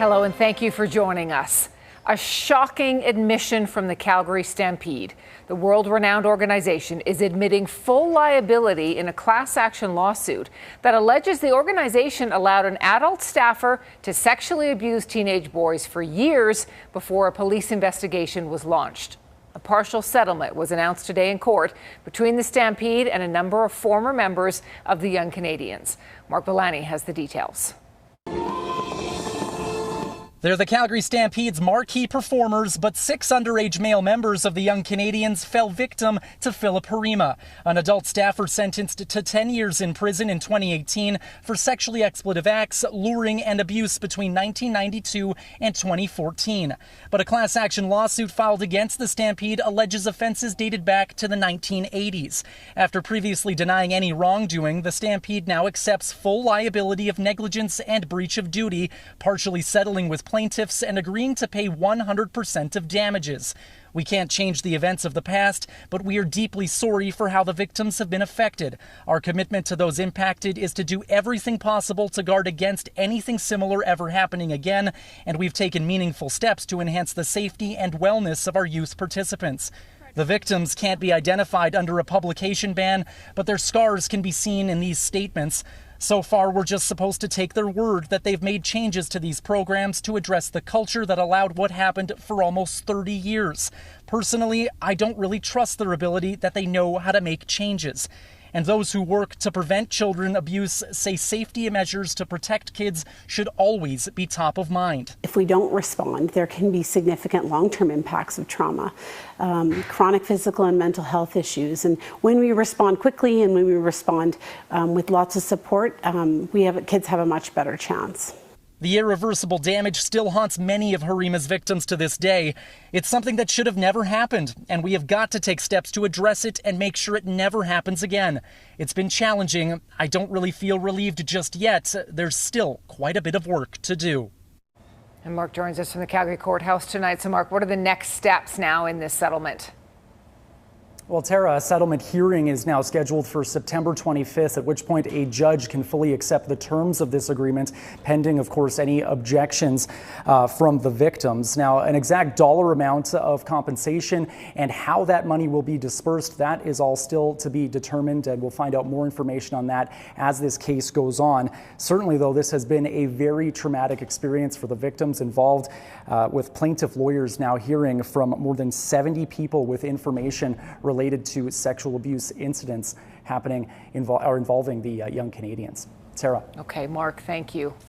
Hello, and thank you for joining us. A shocking admission from the Calgary Stampede. The world-renowned organization is admitting full liability in a class action lawsuit that alleges the organization allowed an adult staffer to sexually abuse teenage boys for years before a police investigation was launched. A partial settlement was announced today in court between the Stampede and a number of former members of the Young Canadians. Mark Bellani has the details. They're the Calgary Stampede's marquee performers, but 6 underage male members of the Young Canadians fell victim to Philip Harima, an adult staffer sentenced to 10 years in prison in 2018 for sexually expletive acts, luring, and abuse between 1992 and 2014. But a class action lawsuit filed against the Stampede alleges offenses dated back to the 1980s. After previously denying any wrongdoing, the Stampede now accepts full liability of negligence and breach of duty, partially settling with plaintiffs and agreeing to pay 100% of damages. We can't change the events of the past, but we are deeply sorry for how the victims have been affected. Our commitment to those impacted is to do everything possible to guard against anything similar ever happening again, and we've taken meaningful steps to enhance the safety and wellness of our youth participants. The victims can't be identified under a publication ban, but their scars can be seen in these statements. So far, we're just supposed to take their word that they've made changes to these programs to address the culture that allowed what happened for almost 30 years. Personally, I don't really trust their ability that they know how to make changes. And those who work to prevent children abuse say safety measures to protect kids should always be top of mind. If we don't respond, there can be significant long-term impacts of trauma, chronic physical and mental health issues. And when we respond quickly and when we respond with lots of support, kids have a much better chance. The irreversible damage still haunts many of Harima's victims to this day. It's something that should have never happened, and we have got to take steps to address it and make sure it never happens again. It's been challenging. I don't really feel relieved just yet. There's still quite a bit of work to do. And Mark joins us from the Calgary courthouse tonight. So Mark, what are the next steps now in this settlement? Well, Tara, a settlement hearing is now scheduled for September 25th, at which point a judge can fully accept the terms of this agreement, pending, of course, any objections from the victims. Now, an exact dollar amount of compensation and how that money will be dispersed, that is all still to be determined, and we'll find out more information on that as this case goes on. Certainly, though, this has been a very traumatic experience for the victims involved, with plaintiff lawyers now hearing from more than 70 people with information related to sexual abuse incidents happening involving the Young Canadians. Sarah. Okay, Mark, thank you.